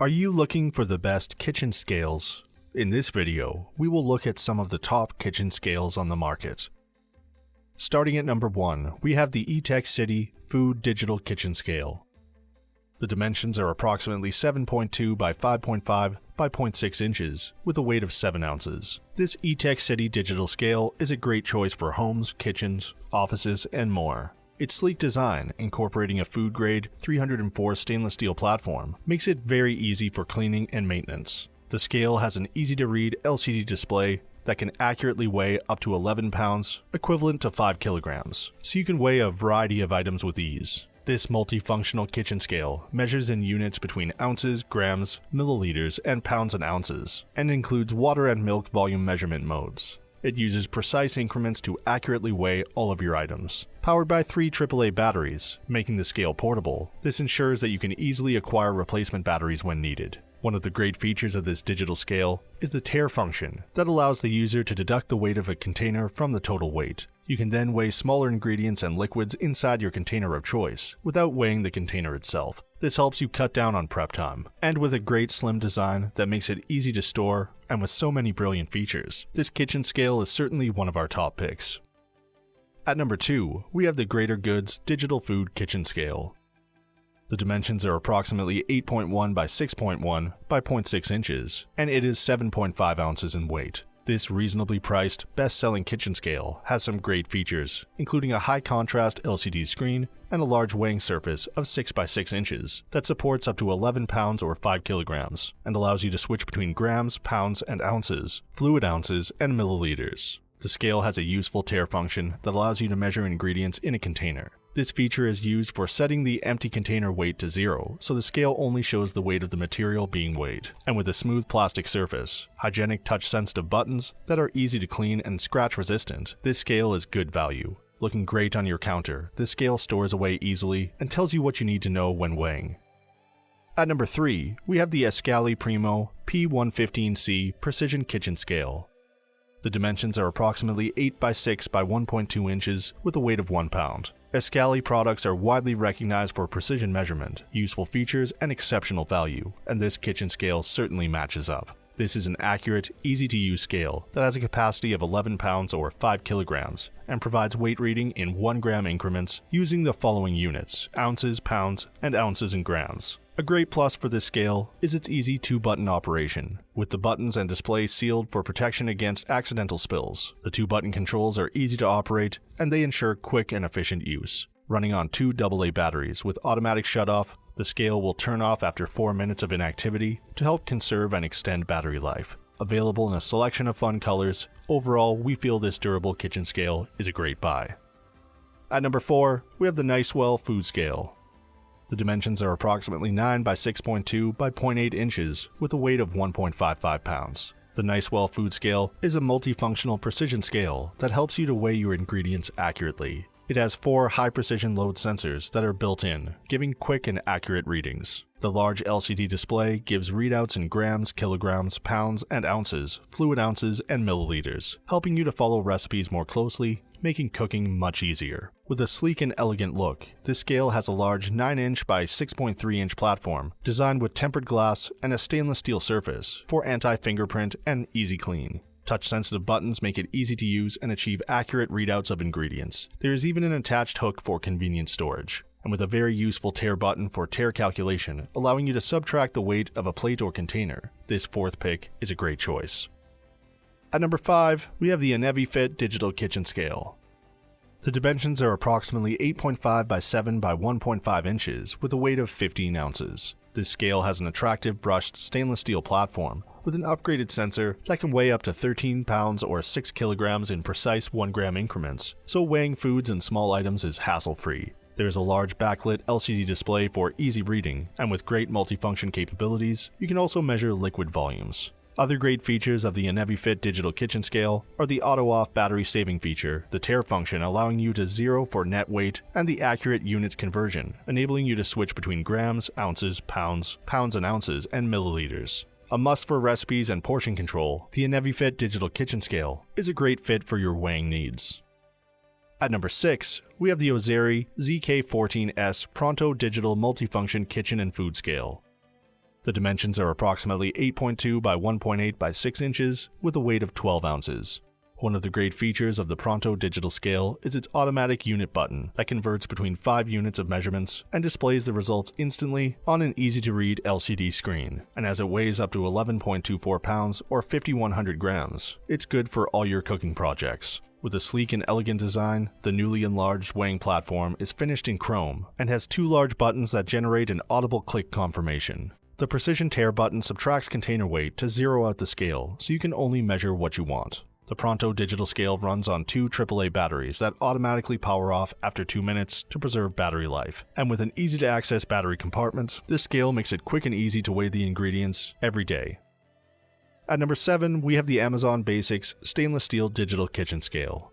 Are you looking for the best kitchen scales? In this video, we will look at some of the top kitchen scales on the market. Starting at number 1, we have the Etekcity Food Digital Kitchen Scale. The dimensions are approximately 7.2 by 5.5 by 0.6 inches, with a weight of 7 ounces. This Etekcity digital scale is a great choice for homes, kitchens, offices, and more. Its sleek design, incorporating a food-grade 304 stainless steel platform, makes it very easy for cleaning and maintenance. The scale has an easy-to-read LCD display that can accurately weigh up to 11 pounds, equivalent to 5 kilograms, so you can weigh a variety of items with ease. This multifunctional kitchen scale measures in units between ounces, grams, milliliters, and pounds and ounces, and includes water and milk volume measurement modes. It uses precise increments to accurately weigh all of your items. Powered by 3 AAA batteries, making the scale portable, this ensures that you can easily acquire replacement batteries when needed. One of the great features of this digital scale is the tare function that allows the user to deduct the weight of a container from the total weight. You can then weigh smaller ingredients and liquids inside your container of choice without weighing the container itself. This helps you cut down on prep time. And with a great slim design that makes it easy to store, and with so many brilliant features, this kitchen scale is certainly one of our top picks. At number 2, we have the GreaterGoods Digital Food Kitchen Scale. The dimensions are approximately 8.1 by 6.1 by 0.6 inches, and it is 7.5 ounces in weight. This reasonably priced, best-selling kitchen scale has some great features, including a high-contrast LCD screen and a large weighing surface of 6 by 6 inches that supports up to 11 pounds or 5 kilograms, and allows you to switch between grams, pounds, and ounces, fluid ounces, and milliliters. The scale has a useful tare function that allows you to measure ingredients in a container. This feature is used for setting the empty container weight to 0, so the scale only shows the weight of the material being weighed. And with a smooth plastic surface, hygienic touch-sensitive buttons that are easy to clean and scratch-resistant, this scale is good value. Looking great on your counter, this scale stores away easily and tells you what you need to know when weighing. At number 3, we have the Accuweight Primo P115C Precision Kitchen Scale. The dimensions are approximately 8 by 6 by 1.2 inches with a weight of 1 pound. Accuweight products are widely recognized for precision measurement, useful features, and exceptional value, and this kitchen scale certainly matches up. This is an accurate, easy-to-use scale that has a capacity of 11 pounds or 5 kilograms and provides weight reading in 1 gram increments using the following units: ounces, pounds, and ounces in grams. A great plus for this scale is its easy 2-button operation, with the buttons and display sealed for protection against accidental spills. The 2-button controls are easy to operate, and they ensure quick and efficient use. Running on 2 AA batteries with automatic shutoff, the scale will turn off after 4 minutes of inactivity to help conserve and extend battery life. Available in a selection of fun colors, overall we feel this durable kitchen scale is a great buy. At number 4, we have the Nicewell Food Scale. The dimensions are approximately 9 by 6.2 by 0.8 inches with a weight of 1.55 pounds. The Nicewell Food Scale is a multifunctional precision scale that helps you to weigh your ingredients accurately. It has 4 high-precision load sensors that are built in, giving quick and accurate readings. The large LCD display gives readouts in grams, kilograms, pounds, and ounces, fluid ounces, and milliliters, helping you to follow recipes more closely, making cooking much easier. With a sleek and elegant look, this scale has a large 9-inch by 6.3-inch platform designed with tempered glass and a stainless steel surface for anti-fingerprint and easy clean. Touch-sensitive buttons make it easy to use and achieve accurate readouts of ingredients. There is even an attached hook for convenient storage, and with a very useful tare button for tare calculation, allowing you to subtract the weight of a plate or container. This 4th pick is a great choice. At number 5, we have the Accuweight Digital Kitchen Scale. The dimensions are approximately 8.5 by 7 by 1.5 inches with a weight of 15 ounces. This scale has an attractive brushed stainless steel platform with an upgraded sensor that can weigh up to 13 pounds or 6 kilograms in precise 1 gram increments, so weighing foods and small items is hassle-free. There is a large backlit LCD display for easy reading, and with great multifunction capabilities, you can also measure liquid volumes. Other great features of the Accuweight Digital Kitchen Scale are the auto-off battery saving feature, the tare function allowing you to 0 for net weight, and the accurate units conversion, enabling you to switch between grams, ounces, pounds, pounds and ounces, and milliliters. A must for recipes and portion control, the Accuweight Digital Kitchen Scale is a great fit for your weighing needs. At number 6, we have the Ozeri ZK14S Pronto Digital Multifunction Kitchen and Food Scale. The dimensions are approximately 8.2 by 1.8 by 6 inches with a weight of 12 ounces. One of the great features of the Pronto digital scale is its automatic unit button that converts between 5 units of measurements and displays the results instantly on an easy-to-read LCD screen. And as it weighs up to 11.24 pounds or 5,100 grams, it's good for all your cooking projects. With a sleek and elegant design, the newly enlarged weighing platform is finished in chrome and has 2 large buttons that generate an audible click confirmation. The precision tare button subtracts container weight to zero out the scale, so you can only measure what you want. The Pronto digital scale runs on 2 AAA batteries that automatically power off after 2 minutes to preserve battery life. And with an easy-to-access battery compartment, this scale makes it quick and easy to weigh the ingredients every day. At number 7, we have the Amazon Basics Stainless Steel Digital Kitchen Scale.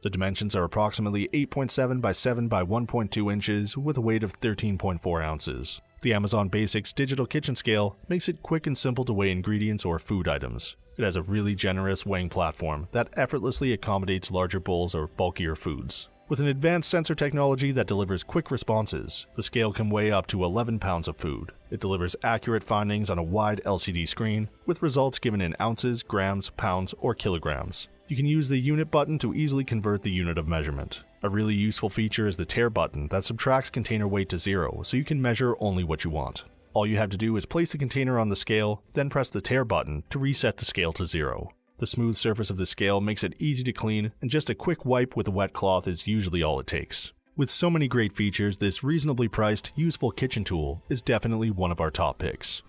The dimensions are approximately 8.7 by 7 by 1.2 inches with a weight of 13.4 ounces. The Amazon Basics Digital Kitchen Scale makes it quick and simple to weigh ingredients or food items. It has a really generous weighing platform that effortlessly accommodates larger bowls or bulkier foods. With an advanced sensor technology that delivers quick responses, the scale can weigh up to 11 pounds of food. It delivers accurate findings on a wide LCD screen, with results given in ounces, grams, pounds, or kilograms. You can use the unit button to easily convert the unit of measurement. A really useful feature is the tare button that subtracts container weight to zero, so you can measure only what you want. All you have to do is place the container on the scale, then press the tare button to reset the scale to zero. The smooth surface of the scale makes it easy to clean, and just a quick wipe with a wet cloth is usually all it takes. With so many great features, this reasonably priced, useful kitchen tool is definitely one of our top picks.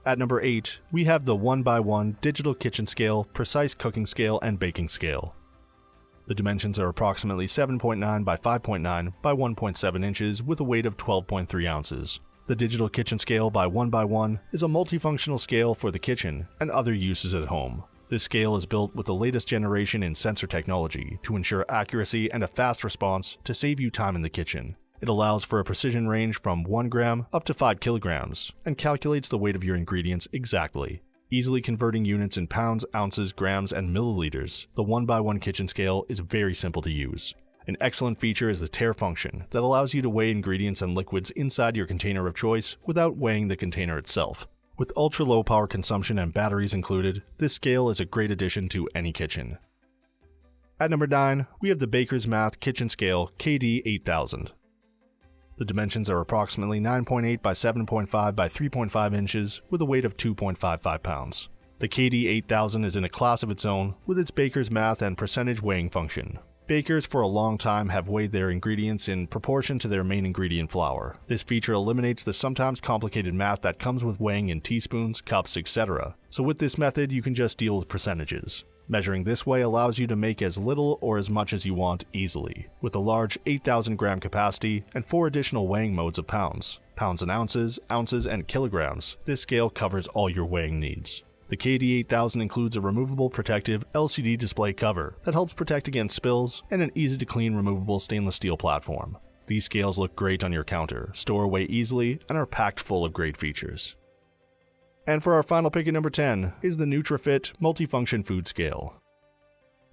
At number 8, we have the 1x1 Digital Kitchen Scale, Precise Cooking Scale, and Baking Scale. The dimensions are approximately 7.9 by 5.9 by 1.7 inches with a weight of 12.3 ounces. The Digital Kitchen Scale by 1x1 is a multifunctional scale for the kitchen and other uses at home. This scale is built with the latest generation in sensor technology to ensure accuracy and a fast response to save you time in the kitchen. It allows for a precision range from 1 gram up to 5 kilograms and calculates the weight of your ingredients exactly. Easily converting units in pounds, ounces, grams, and milliliters, the 1x1 kitchen scale is very simple to use. An excellent feature is the tare function that allows you to weigh ingredients and liquids inside your container of choice without weighing the container itself. With ultra-low power consumption and batteries included, this scale is a great addition to any kitchen. At number 9, we have the Baker's Math Kitchen Scale KD8000. The dimensions are approximately 9.8 by 7.5 by 3.5 inches with a weight of 2.55 pounds. The KD8000 is in a class of its own with its Baker's Math and percentage weighing function. Bakers for a long time have weighed their ingredients in proportion to their main ingredient flour. This feature eliminates the sometimes complicated math that comes with weighing in teaspoons, cups, etc. So with this method, you can just deal with percentages. Measuring this way allows you to make as little or as much as you want easily. With a large 8,000 gram capacity and 4 additional weighing modes of pounds and ounces, ounces and kilograms, this scale covers all your weighing needs. The KD8000 includes a removable protective LCD display cover that helps protect against spills and an easy-to-clean removable stainless steel platform. These scales look great on your counter, store away easily, and are packed full of great features. And for our final pick at number 10 is the NutriFit Multifunction Food Scale.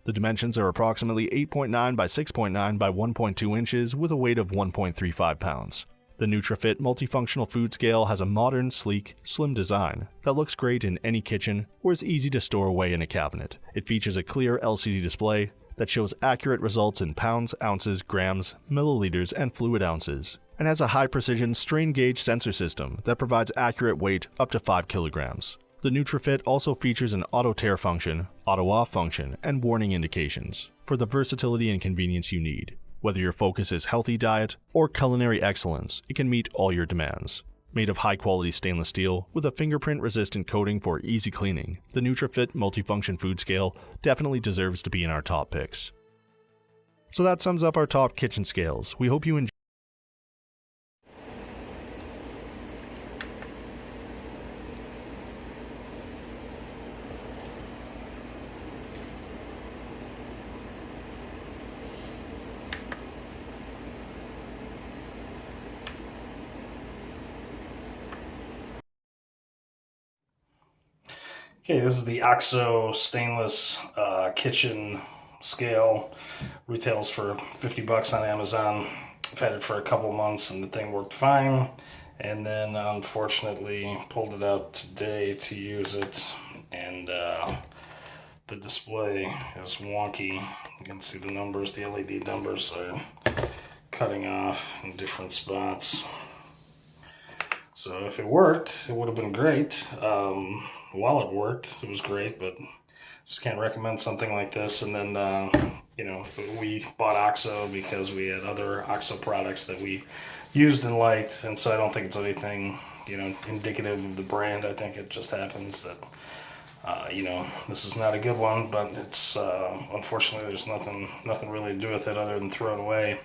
The dimensions are approximately 8.9 by 6.9 by 1.2 inches with a weight of 1.35 pounds. The NutriFit Multifunctional Food Scale has a modern, sleek, slim design that looks great in any kitchen or is easy to store away in a cabinet. It features a clear LCD display that shows accurate results in pounds, ounces, grams, milliliters, and fluid ounces, and has a high-precision strain gauge sensor system that provides accurate weight up to 5 kilograms. The NutriFit also features an auto tare function, auto off function, and warning indications for the versatility and convenience you need. Whether your focus is healthy diet or culinary excellence, it can meet all your demands. Made of high-quality stainless steel with a fingerprint-resistant coating for easy cleaning, the NutriFit Multifunction Food Scale definitely deserves to be in our top picks. So that sums up our top kitchen scales. We hope you enjoy. Okay, this is the OXO stainless kitchen scale. Retails for $50 on Amazon. I've had it for a couple months and the thing worked fine. and then unfortunately pulled it out today to use it, and the display is wonky. You can see the numbers, the LED numbers are cutting off in different spots. So if it worked, it would have been great. While it worked, it was great, but just can't recommend something like this. And then, you know, we bought OXO because we had other OXO products that we used and liked, and so I don't think it's anything, you know, indicative of the brand. I think it just happens that, you know, this is not a good one, but it's unfortunately there's nothing really to do with it other than throw it away.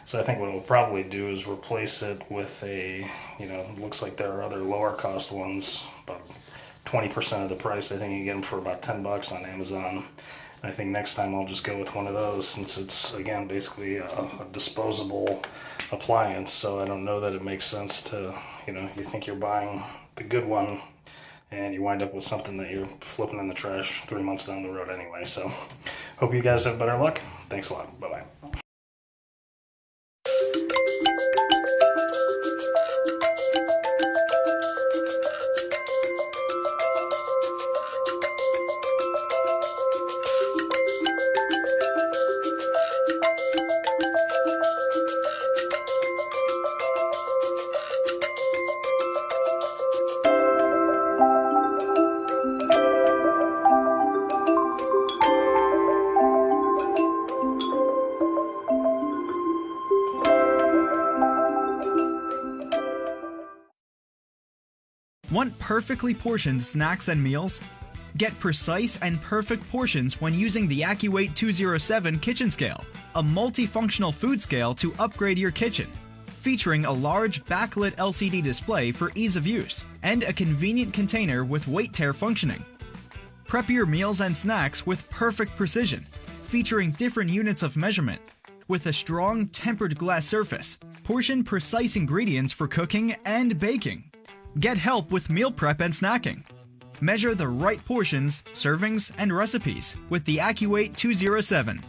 So I think what we'll probably do is replace it with a, you know, it looks like there are other lower cost ones, about 20% of the price. I think you get them for about $10 on Amazon. I think next time I'll just go with one of those, since it's, again, basically a disposable appliance. So I don't know that it makes sense to, you know, you think you're buying the good one and you wind up with something that you're flipping in the trash 3 months down the road anyway. So hope you guys have better luck. Thanks a lot. Bye-bye. Want perfectly portioned snacks and meals? Get precise and perfect portions when using the Accuweight 207 kitchen scale, a multifunctional food scale to upgrade your kitchen. Featuring a large backlit LCD display for ease of use, and a convenient container with weight tare functioning. Prep your meals and snacks with perfect precision, featuring different units of measurement. With a strong tempered glass surface, portion precise ingredients for cooking and baking. Get help with meal prep and snacking. Measure the right portions, servings, and recipes with the Accuweight 207.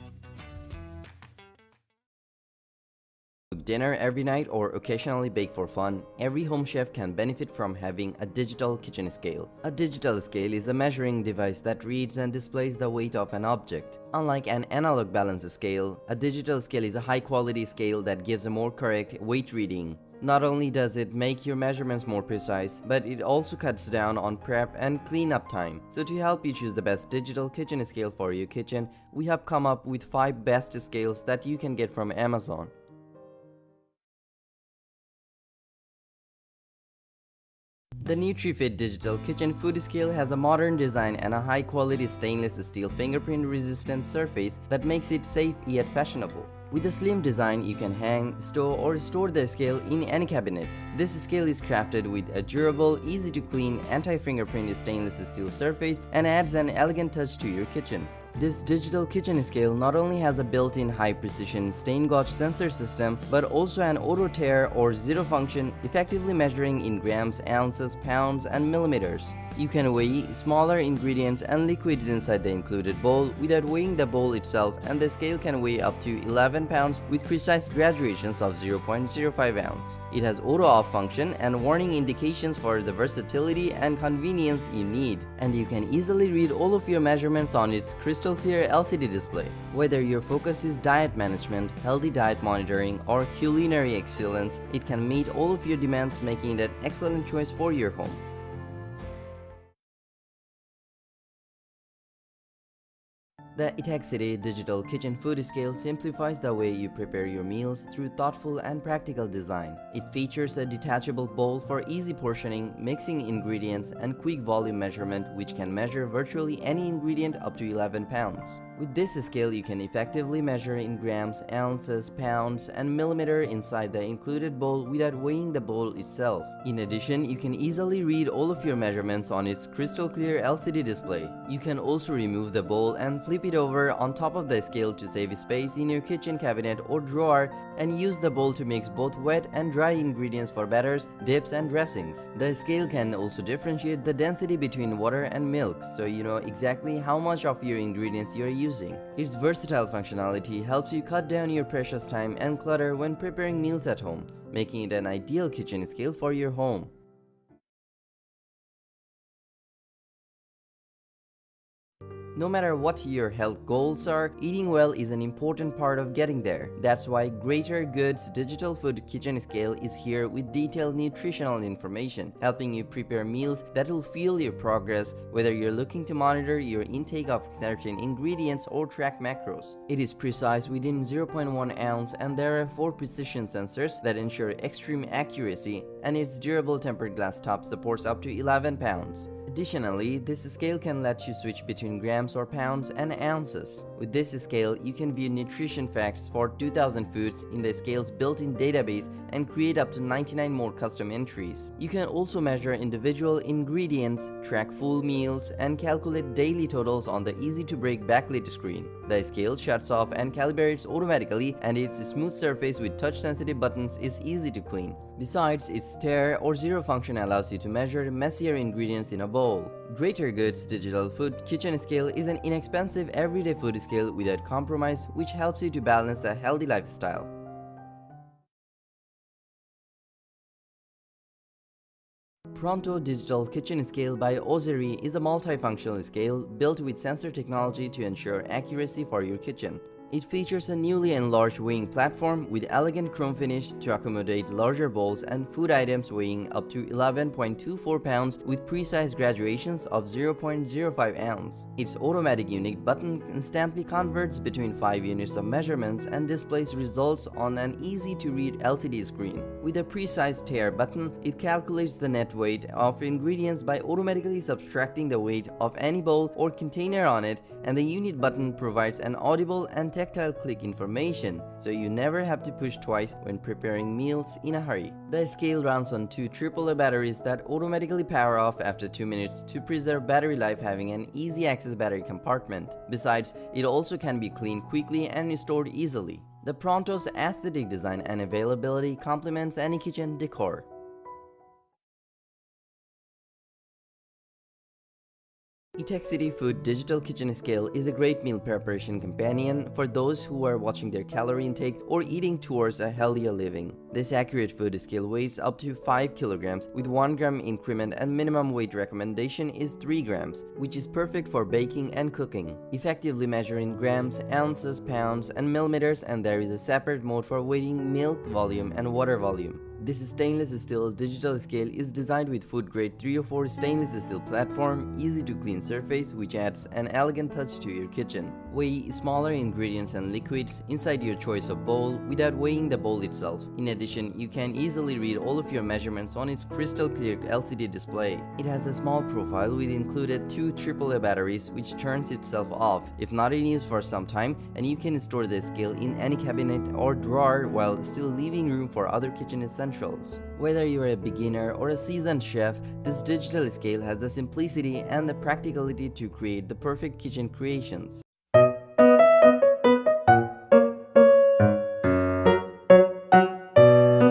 Cook dinner every night or occasionally bake for fun, every home chef can benefit from having a digital kitchen scale. A digital scale is a measuring device that reads and displays the weight of an object. Unlike an analog balance scale, a digital scale is a high-quality scale that gives a more correct weight reading. Not only does it make your measurements more precise, but it also cuts down on prep and cleanup time. So to help you choose the best digital kitchen scale for your kitchen, we have come up with 5 best scales that you can get from Amazon. The NutriFit Digital Kitchen Food Scale has a modern design and a high-quality stainless steel fingerprint-resistant surface that makes it safe yet fashionable. With a slim design, you can hang, stow, or store the scale in any cabinet. This scale is crafted with a durable, easy-to-clean, anti-fingerprint stainless steel surface and adds an elegant touch to your kitchen. This digital kitchen scale not only has a built-in high-precision stain gauge sensor system, but also an auto tare or zero function, effectively measuring in grams, ounces, pounds, and millimeters. You can weigh smaller ingredients and liquids inside the included bowl without weighing the bowl itself, and the scale can weigh up to 11 pounds with precise graduations of 0.05 ounce. It has auto-off function and warning indications for the versatility and convenience you need, and you can easily read all of your measurements on its crystal clear LCD display. Whether your focus is diet management, healthy diet monitoring, or culinary excellence, it can meet all of your demands, making it an excellent choice for your home. The Etekcity Digital Kitchen Food Scale simplifies the way you prepare your meals through thoughtful and practical design. It features a detachable bowl for easy portioning, mixing ingredients, and quick volume measurement, which can measure virtually any ingredient up to 11 pounds. With this scale, you can effectively measure in grams, ounces, pounds, and millimeter inside the included bowl without weighing the bowl itself. In addition, you can easily read all of your measurements on its crystal clear LCD display. You can also remove the bowl and flip it over on top of the scale to save space in your kitchen cabinet or drawer, and use the bowl to mix both wet and dry ingredients for batters, dips, and dressings. The scale can also differentiate the density between water and milk, so you know exactly how much of your ingredients you are using using. Its versatile functionality helps you cut down your precious time and clutter when preparing meals at home, making it an ideal kitchen scale for your home. No matter what your health goals are, eating well is an important part of getting there. That's why GreaterGoods Digital Food Kitchen Scale is here with detailed nutritional information, helping you prepare meals that will fuel your progress, whether you're looking to monitor your intake of certain ingredients or track macros. It is precise within 0.1 ounce, and there are 4 precision sensors that ensure extreme accuracy, and its durable tempered glass top supports up to 11 pounds. Additionally, this scale can let you switch between grams or pounds and ounces. With this scale, you can view nutrition facts for 2000 foods in the scale's built-in database and create up to 99 more custom entries. You can also measure individual ingredients, track full meals, and calculate daily totals on the easy-to-break backlit screen. The scale shuts off and calibrates automatically, and its smooth surface with touch-sensitive buttons is easy to clean. Besides, its stir or zero function allows you to measure messier ingredients in a bowl. GreaterGoods Digital Food Kitchen Scale is an inexpensive everyday food scale without compromise, which helps you to balance a healthy lifestyle. Pronto Digital Kitchen Scale by Ozeri is a multifunctional scale built with sensor technology to ensure accuracy for your kitchen. It features a newly enlarged weighing platform with elegant chrome finish to accommodate larger bowls and food items weighing up to 11.24 pounds with precise graduations of 0.05 ounce. Its automatic unit button instantly converts between 5 units of measurements and displays results on an easy-to-read LCD screen. With a precise tare button, it calculates the net weight of ingredients by automatically subtracting the weight of any bowl or container on it, and the unit button provides an audible and tactile click information, so you never have to push twice when preparing meals in a hurry. The scale runs on 2 AAA batteries that automatically power off after 2 minutes to preserve battery life, having an easy access battery compartment. Besides, it also can be cleaned quickly and stored easily. The Pronto's aesthetic design and availability complements any kitchen decor. Etekcity Food Digital Kitchen Scale is a great meal preparation companion for those who are watching their calorie intake or eating towards a healthier living. This accurate food scale weighs up to 5 kilograms with 1 gram increment, and minimum weight recommendation is 3 grams, which is perfect for baking and cooking. Effectively measuring grams, ounces, pounds, and millimeters, and there is a separate mode for weighing milk volume and water volume. This stainless steel digital scale is designed with food grade 304 stainless steel platform, easy to clean surface, which adds an elegant touch to your kitchen. Weigh smaller ingredients and liquids inside your choice of bowl without weighing the bowl itself. In addition, you can easily read all of your measurements on its crystal clear LCD display. It has a small profile with included 2 AAA batteries, which turns itself off if not in use for some time, and you can store the scale in any cabinet or drawer while still leaving room for other kitchen essentials. Whether you're a beginner or a seasoned chef, this digital scale has the simplicity and the practicality to create the perfect kitchen creations.